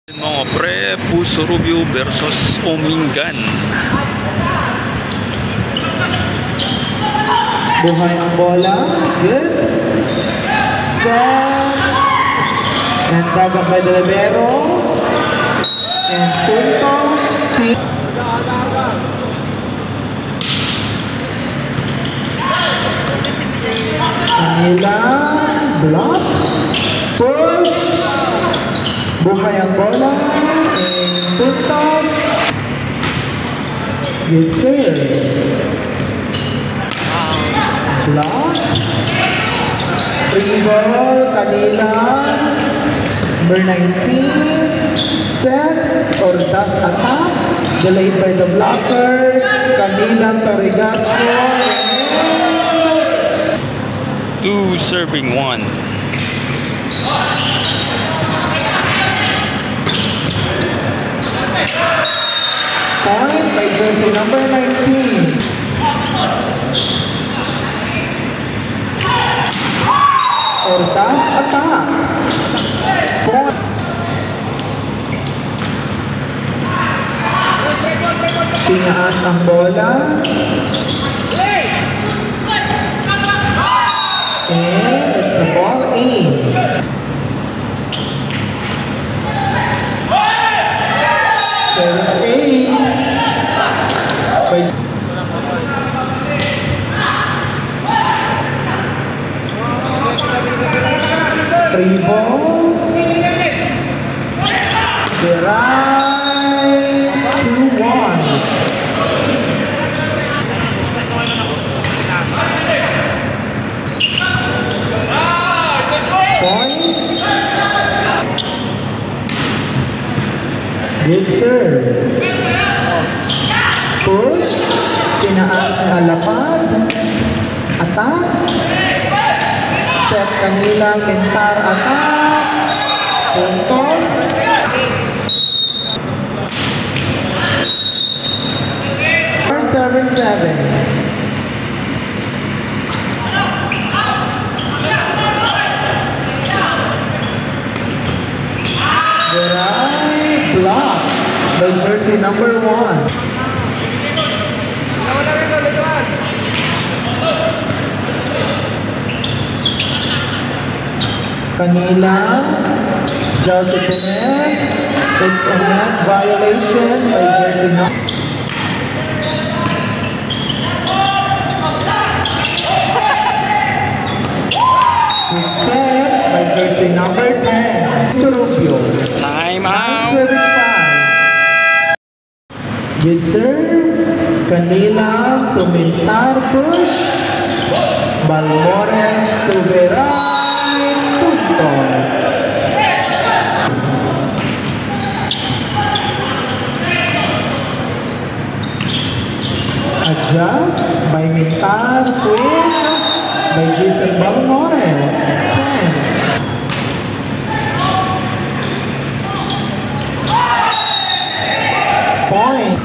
Mga pre, Puso Rubio versus Omingan. Buhay ang bola. Good. Set. Nandagak by the libero. And puntos. Kanila. Block. Push. Buhay ang bola. And puntos. Good save. Block. Free ball. Kanila. Number 19. Set. Ordas attack. Delayed by the blocker. Kanila Torigacho. 2 serving 1. Point by jersey number 19. Ordas attack. Point. Tinaas ang bola. And it's a ball in. Service ace. Free ball. Beray. 2-1. Point. Good serve. Push. Tinaas ni Alapad. Attack. Set kanila. Mentar attack. Puntos. First serving 7. Beray, block by jersey number 1. Kanila, just at the net. It's a net violation by jersey number. Good set by jersey number 10. Surubio. Time out. Service 5. Good serve. Kanila to Mentar push. Balmores to Beray. Puntos. Adjust by Mentar. Queen by Jason Balmores. 10. Point.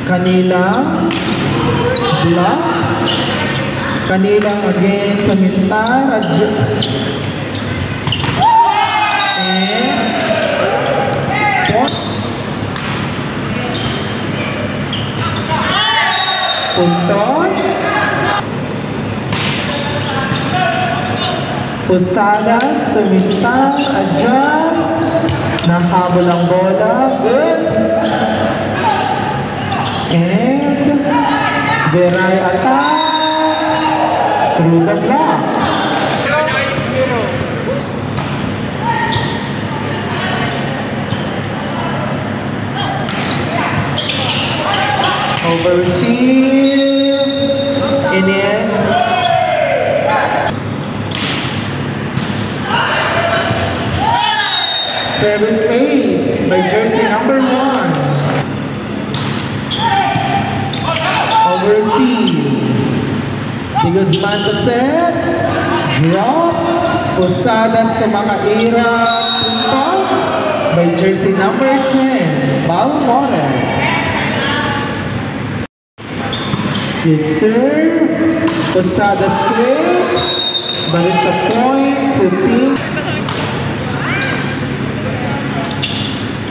Kanila blocked. Kanila again to Mentar. Adjust. And point. Puntos. Posadas to Mentar. Adjust. Nahabol ang bola. Good. And Beray attack through the block. Overreceived. Iniets. Service ace by jersey number 1. Overreceived. He goes man to set. Drop. Posadas to Makaira. Puntos by jersey number 10. Balmores. Good serve. Posada straight. But it's a point to team.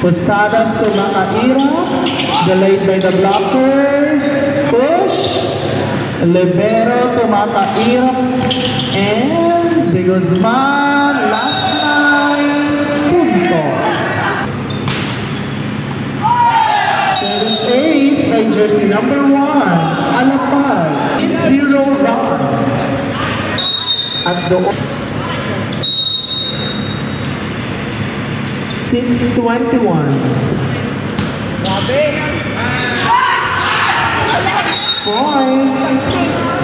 Posadas to Makairap. Delayed by the blocker. Push. Libero to Makairap. And De Guzman. Last line. Puntos. Service ace by jersey number 1. Alapay. 0 run. At the 6:21. Point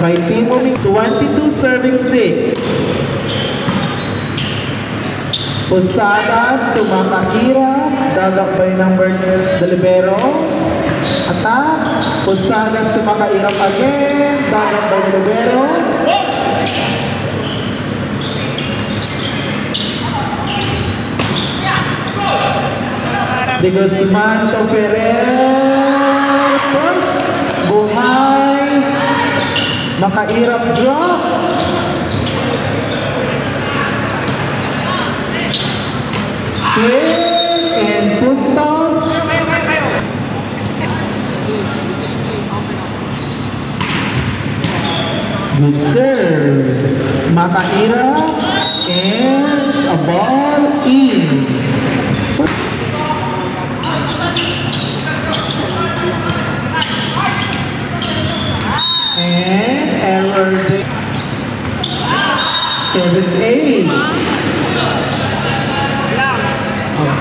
by Team Uming. 22 serving 6. Posadas to Makairap. Dagap by number the libero. Attack. Posadas to Makairap again. Dagap by the libero. De Guzman to Ferrer. Push. Buhay. Makairap drop. Quick and puntos. Good serve. Makairap. And a ball in. And error there. Service ace.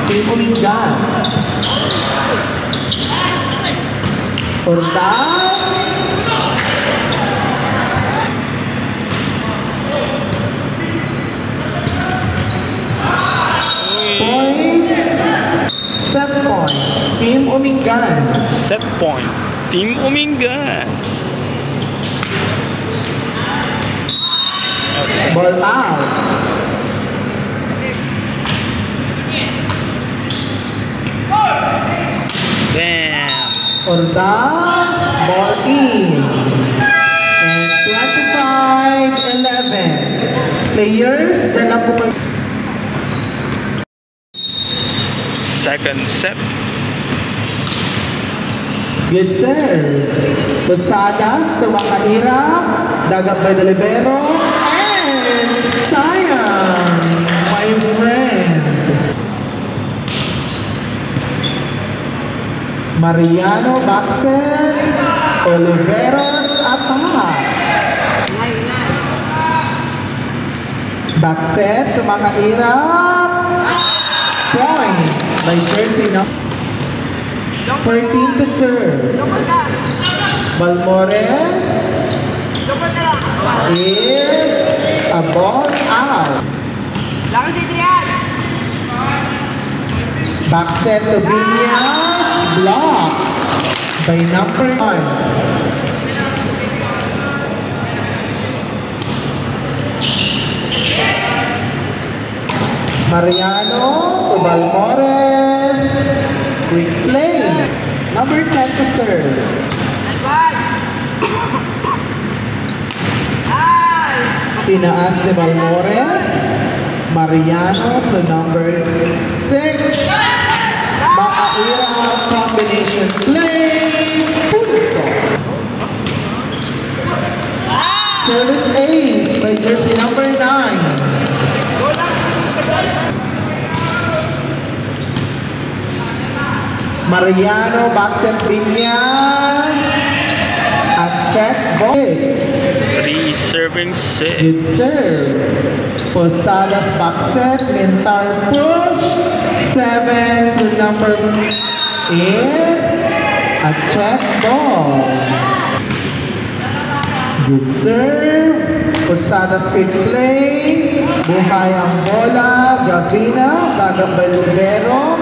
Team Umingan. Ordas. Point. Set point. Team Umingan. Set point. Team Umingan. Ball out. Damn. Ordas, ball in. And 25-11. Players, they're not pupunta. Second set. Good serve. Posadas to Makairap. Dagap by the libero. And sayang, my friend. Mariano backset. Oliveros attack. Backset to Makairap. Point by jersey number 13 to serve. Balmores. It's a ball out. Backset to Viñas. Block by number 1. Mariano to Balmores. Quick play. Number 10 to serve. Tinaas ni Balmores. Mariano to number 6. Makairap combination play. Punto. Service ace by jersey number 9. Mariano backset Viñas. At check ball. 3 serving 6. Good serve. Posadas backset. Mintar push. 7 to number 5. It's a check ball. Good serve. Posadas quick play. Buhay ang bola. Gavina. Dagap by libero.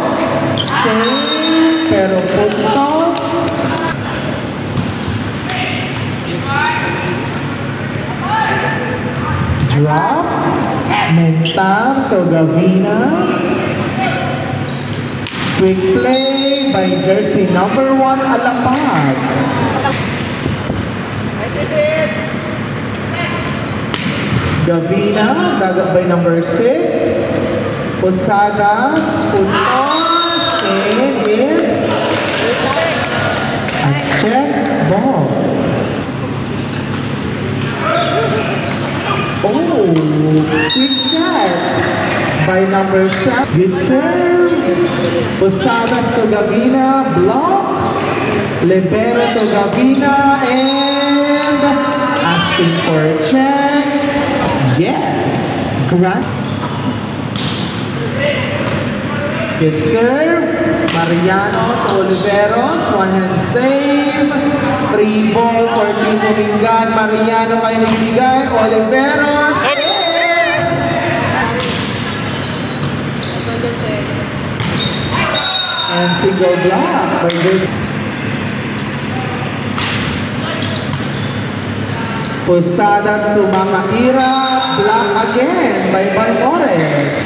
Save. Pero puntos. Drop. Mentar to Gavina. Quick play by jersey number 1 Alapag. Gavina, dagat by number 6. Posadas, putos, and it's a check ball. Oh, quick set by number 7. Good serve. Posadas to Gavina, block. Libero to Gavina, and asking for a check. Yes, grant. Good serve. Mariano to Oliveros, one hand save. Free ball for Team Umingan. Mariano kayo nagbigay. Oliveros. Yes! And single block by this. Posadas to Makaira. Block again by Balmores.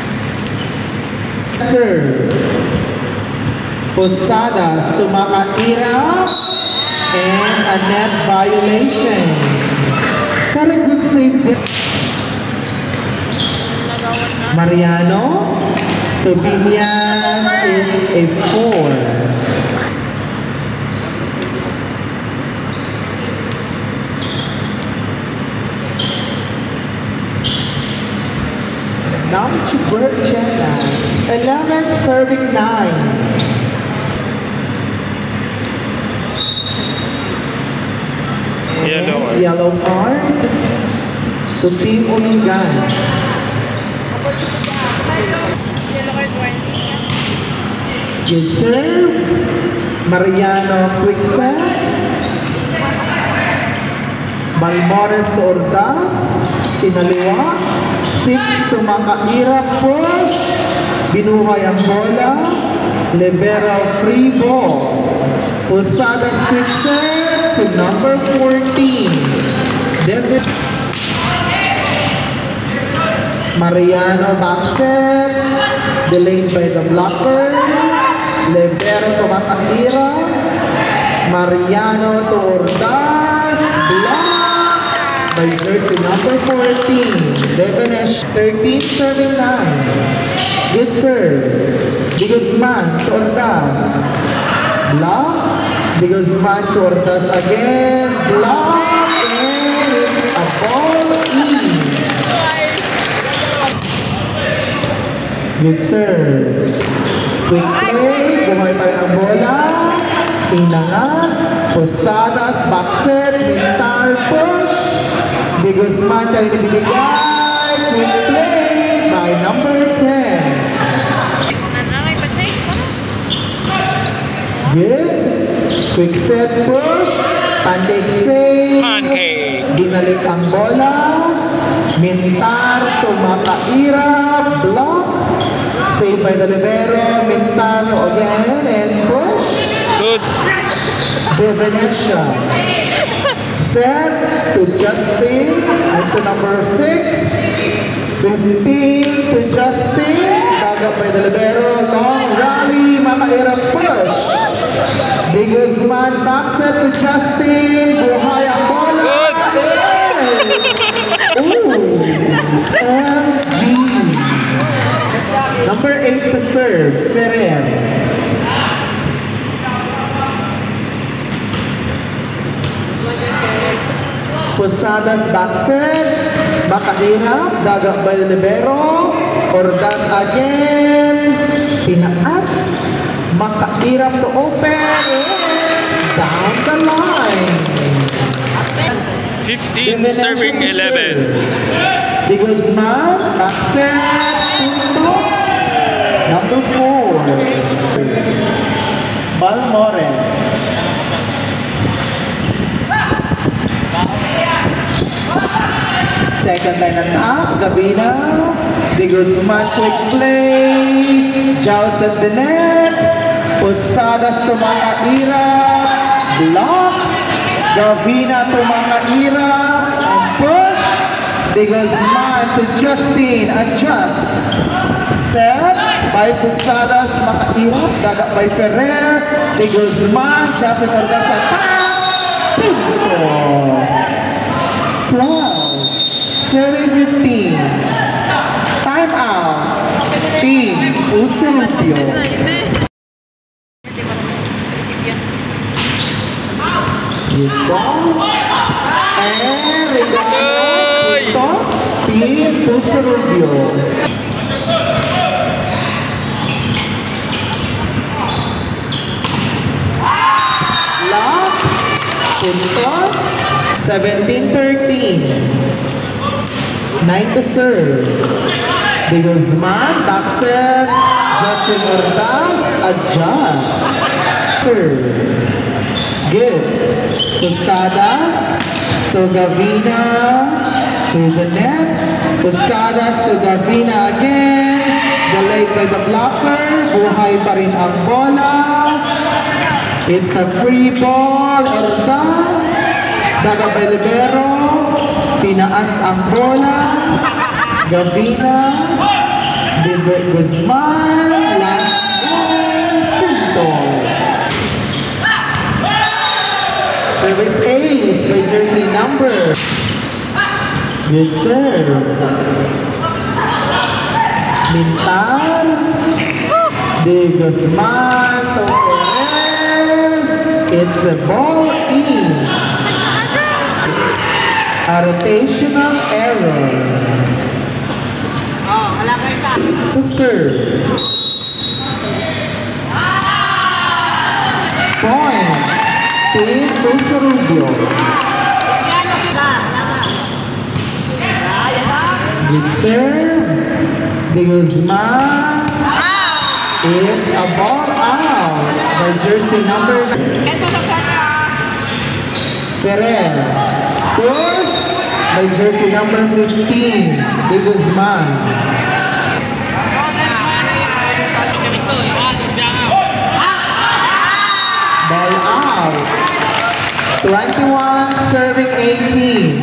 Serve. Posadas to Makaira. And a net violation. Pero good save there. Mariano to Binyas. It's a 4. Now to Berchenas. 11 serving 9. Yellow card to Team Umingan. Good serve. Mariano quick set. Balmores to Ordaz. Kinaliwa. 6 to Makaira, push. Binuhay ang bola. Libero free ball. Posadas quick set to number 14. David. Mariano back set. Delayed by the blocker. Libero to Makaira. Mariano to Ordaz. Block by jersey number 14. Devanesh, 13 serving 9. Good serve. Di Guzman to Ordaz. Block. Di Guzman to Ordaz again. Block. And it's a ball in. Good serve. Quick play. Buhay pa rin ang bola. Tinangan. Posadas, back set. Mintar push. Di Guzman kaya nabibigay. Quick play by number 10. Good. Quick set push. Pancake save. Dinalik ang bola. Mintar to Makaira. Block. Save by the libero. Mintar again and push. Good. Devanesha. Set to Justin and to number 6. 15 to Justin. Dagat by the libero. Long rally. Makaira push. Di Guzman back set to Justin. Buhay ang bola. MG. Number 8 to serve. Ferrer. Posadas back set. Makaira. Dagat by the libero. Ordaz again. Tinaas. Makaira to open. It's down the line. 15 serving 11. Di Guzman. Back set. Puntos. Number 4. Balmores. Second line attack, Gavina. Di Guzman, quick play. Jaws at the net. Posadas to Makaira. Block. Gavina to Makaira. And push. Di Guzman to Justin. Adjust. Set by Posadas, Makaira. Dagat by Ferrer. Di Guzman. Justin Ordaz attack. Puntos. 12. 15. Surubio. Dito. Regalo puntos Team Surubio. Lock puntos 17-13. 9 to serve. De Guzman, back set. Justin Ordaz, adjust. Serve. Good. Posadas to Gavina. Through the net. Posadas to Gavina again. Delayed by the blocker. Buhay pa rin ang bola. It's a free ball. Ordaz. Daga by libero. Tinaas ang bola. Gavina. De Guzman. Last goal. Puntos. Service ace by jersey number. Good serve. Mintar. De Guzman to Ferrer. It's a ball in. A rotational error. To serve. Point. Team Surubio. Good serve. De Guzman. It's a ball out by jersey number. Ferrer. Push by jersey number 15. De Guzman. Ball out. 21 serving 18.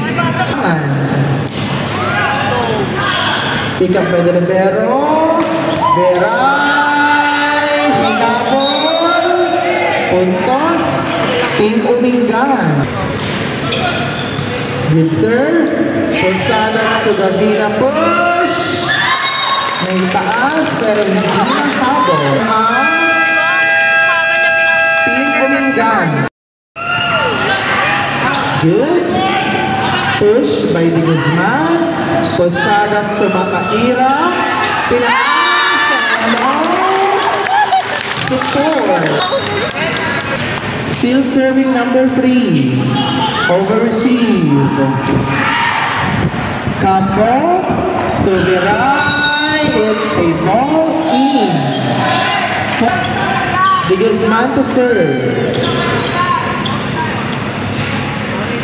Pick up by the libero. Veray. Hinabol. Puntos. Team Umingan. Good serve. Posadas to Gavina. Push. Naitaas pero hindi nahabol. Team Umingan. Good. Push by De Guzman. Posadas to Makaira. Pinaas. Support. Still serving number 3. Over receive. Campo to Veray. It's a ball in. De Guzman to serve.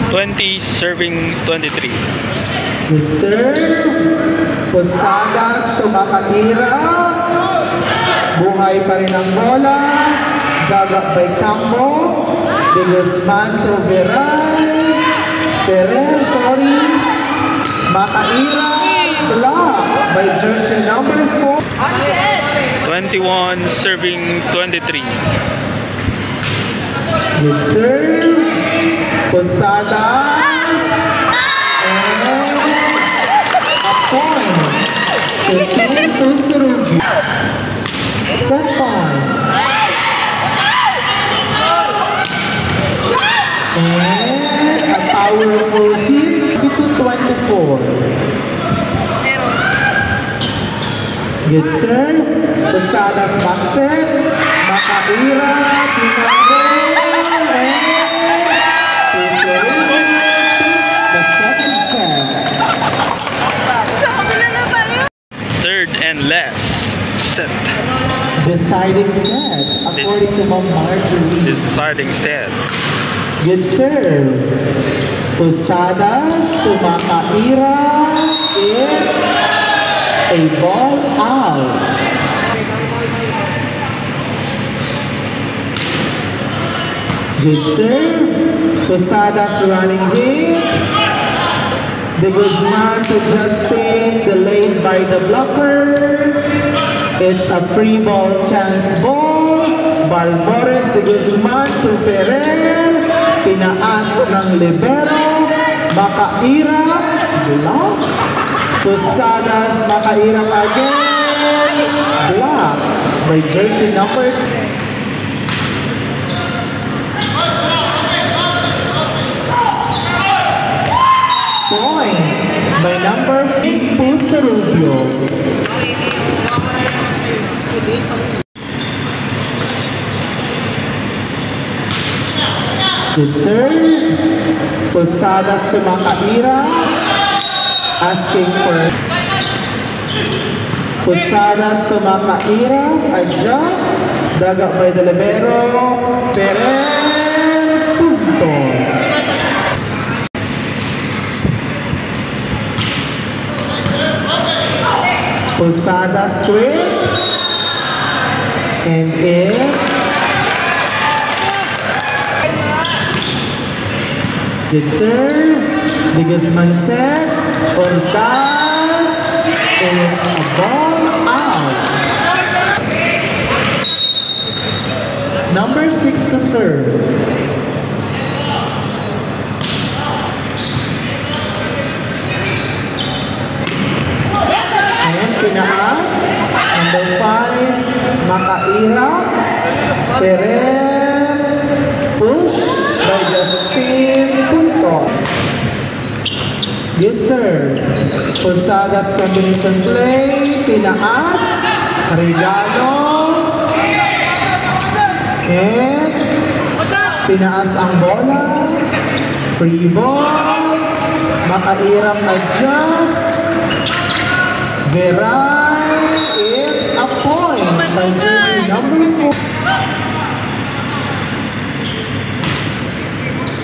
20 serving 23. Good serve. Posadas to Makaira. Buhay pa rin ang bola. Daga by Campo. De Guzman to Veray. Ferrer, sorry. Makaira. Block by jersey number 4. 21 serving 23. Good serve. Posadas. And a point to Team Surubio. Set point. And a powerful hit to 24. Good serve. Posadas back set. Makaira. Pinagol. The second set. Third and last set. Deciding set, according to Mom Marjorie. Deciding set. Good serve. Posadas to Makaira. It's a ball out. Good serve. Posadas running hit. De Guzman to Justin, delayed by the blocker. It's a free ball chance ball. Balbores De Guzman to Ferrer. Tinaas ng libero. Makaira. Block. Posadas, Makaira again. blocked by jersey number 2. Point by number 8, Puso Rubio. Good serve. Posadas to Makaira. Asking for Posadas to Makaira. Adjust. Daga by the libero. Perez. Puntos. Posadas quick. And it's good serve. De Guzman set. Ortaz. And it's a ball out. Number 6 to serve. And tinaas. Number 5. Makaira. Perez. Push by Justin. Puntos. Good serve. Posadas combination play. Tinaas. Regalo. And tinaas ang bola. Free ball. Makairam adjust. Veray. It's a point by jersey number 4.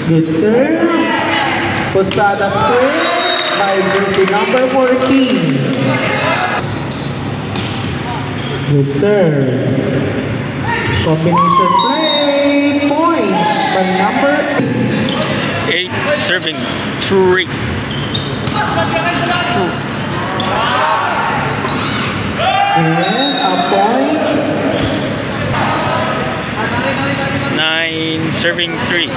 Good serve. Posadas quick by jersey number 14. Good serve. Combination play. Point by number 8 serving 3. And a point. 9 serving 3.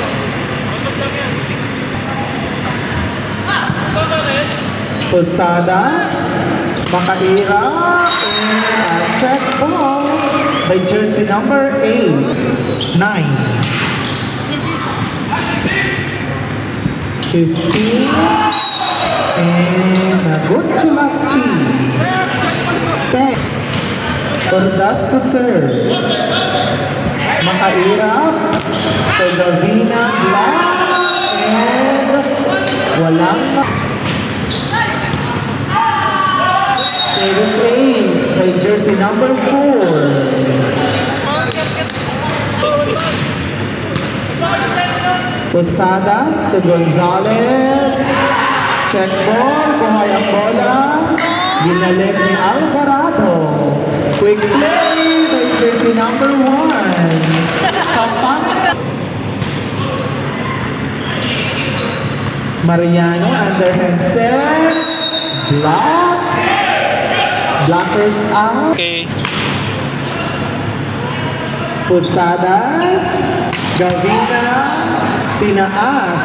Posadas, Makaira, and a check ball by jersey number 8. 9. 15. And a good chulachi. 10. Ordas to serve. Makaira, to Davina, block, and walang service ace by jersey number 4. Posadas to Gonzalez. Check ball, buhay ang bola. Ginalik ni Alvarado. Quick play by jersey number 1. Kapan. Mariano underhand set. Blocked. Blockers out. Okay. Posadas. Gavina. Tinaas.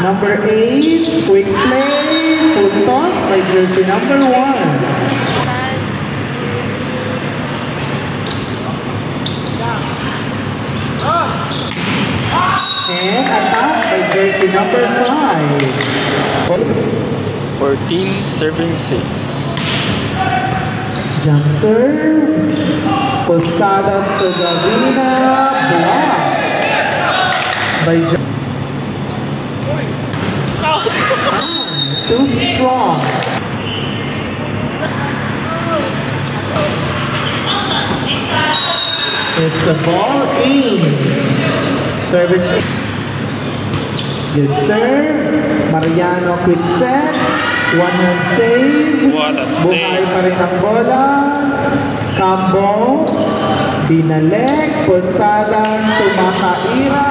Number 8. Quick play. Puntos by jersey number 1. And attack by jersey number 5. 14 serving 6. Jump serve. Posadas to Gavina. Block by too strong. It's a ball in. Service in. Good serve. Mariano quick set. One hand save. What a Buhay save. pa rin ang bola. Cambo. Binalik. Posadas to Makaira.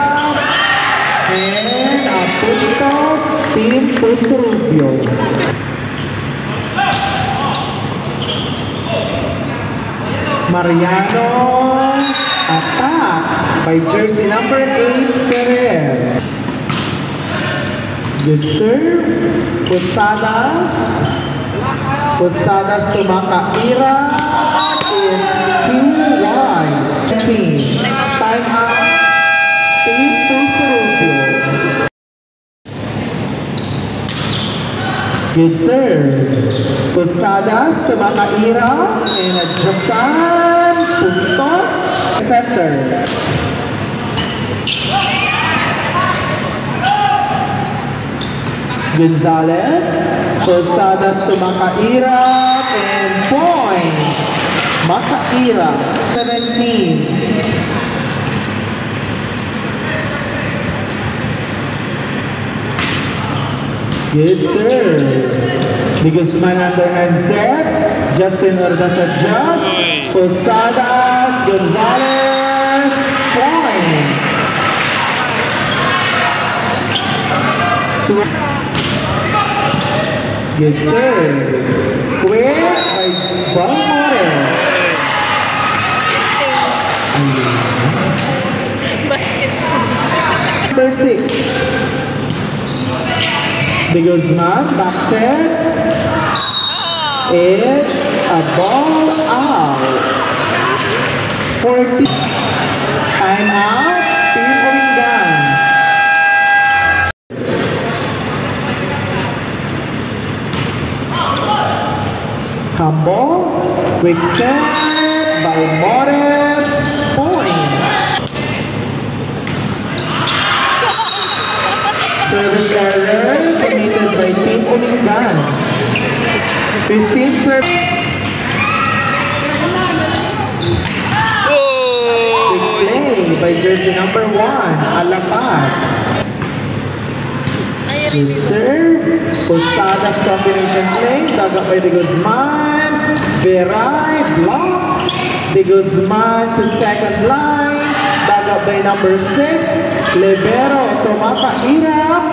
And a puntos. Team Puso Rubio. Mariano. Attack by jersey number 8, Ferrer. Good serve. Posadas. Posadas to Makaira. It's 2-1. Time out. Team Pusurubio. Good serve. Posadas to Makaira. And Josan Puntos. Center. Gonzalez, Posadas to Makaira, and point. Makaira, 17. Good serve. De Guzman underhand set. Justin Ordaz adjust. Posadas, Gonzalez, point. Good serve. Quick by Balmores. Number 6. De Guzman, back set. It's a ball out. 40. Time out. Team Oringan. Cambo, quick set by Morris, point. Service error committed by Team Olingan. 15 serve. Quick play by jersey number 1, Alapad. Good serve. Posadas combination play. Dagat by De Guzman. Veray, block. De Guzman to second line. Dagat by number 6. Libero to Makaira.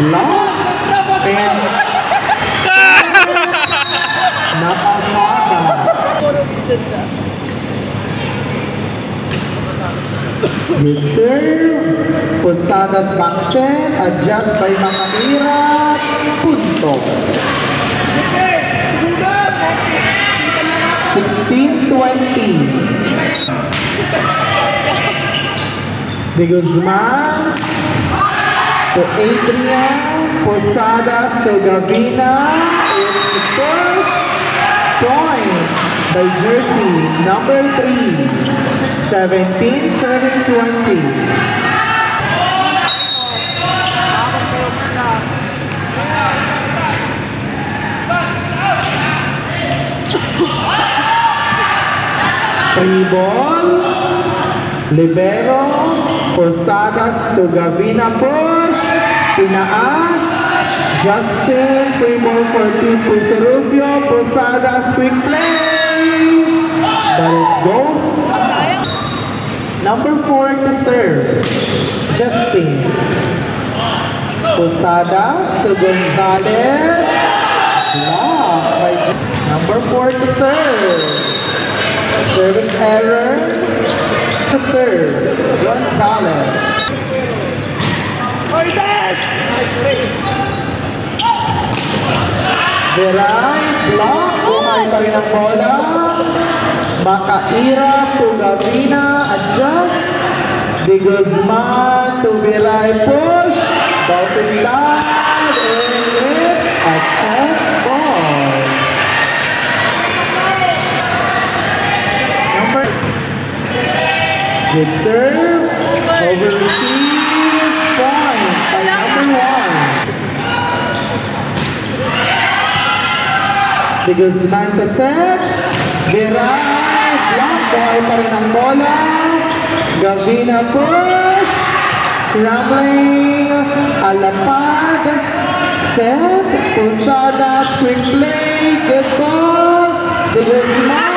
Block. And Napamada. Good serve. Posadas back set. Adjust by Makaira. Puntos. 16-20. De Guzman to Adrian. Posadas to Gavina. It's push. Point by jersey number 3. 17-20. Free ball. Libero. Posadas to Gavina, push. Tinaas. Justin. Free ball for Team Pusurubio. Posadas quick play. But it goes out. Number 4 to serve. Justin. Posadas to Gonzalez. Block by number 4 to serve. Service error. To serve. Gonzalez. Veray, block. Buhay pa rin ang bola. Makaira to Gavina. Adjust. De Guzman to Veray, push. Bouncing line. And it's a check ball. Good serve. Over receive. Point by number 1. De Guzman to set. Veray. Block. Buhay pa rin ang bola. Gavina push. Rambling. Alapad. Set. Posadas. Quick play. Good ball. De Guzman.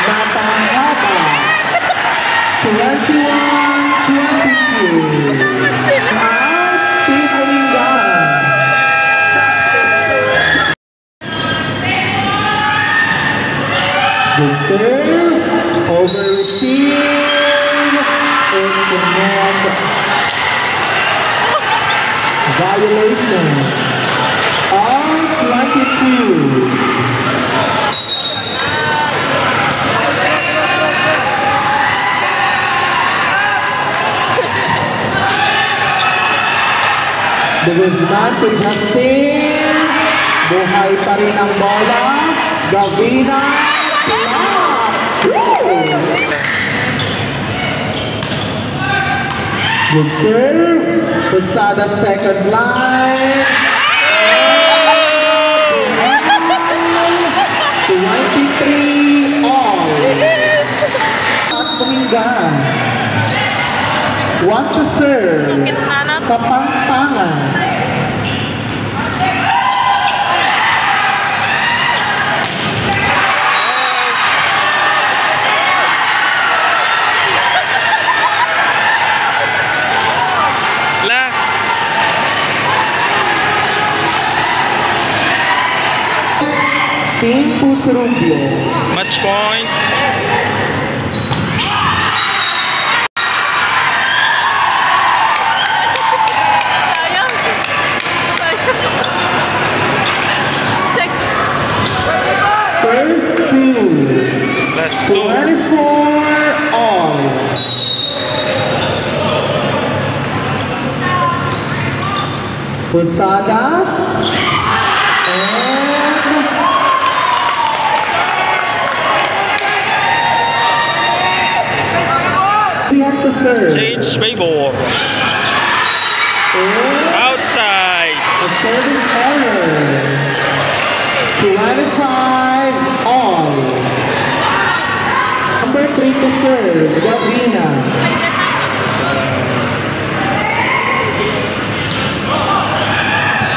Napahaba. 21-22. Out. Team Olingan. Good serve. Over receive. It's a net. Violation of 22. De Guzman to Justin. Buhay pa rin ang bola. Gavina. Good serve. Posada second line. 23 all. At Domingan. One to serve. Kapampangan. Team Pusrubio. Match point. First two. Last two. 24 all. Posadas. To serve. Change favor. Outside. A service error. 25 all. Number 3 to serve. Gavina.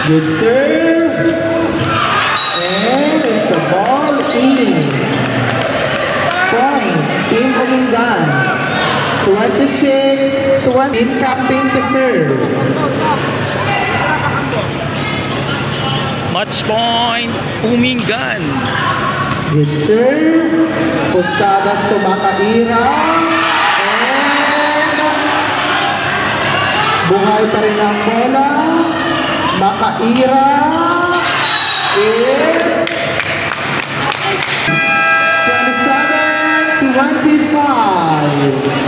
Good serve. And it's a ball in. Point. Team Domingan. 26 to 1. Team captain to serve. Match point. Domingan. Good serve. Posadas to Makaira. And buhay pa rin ang bola. Makaira. It's 27 to 25.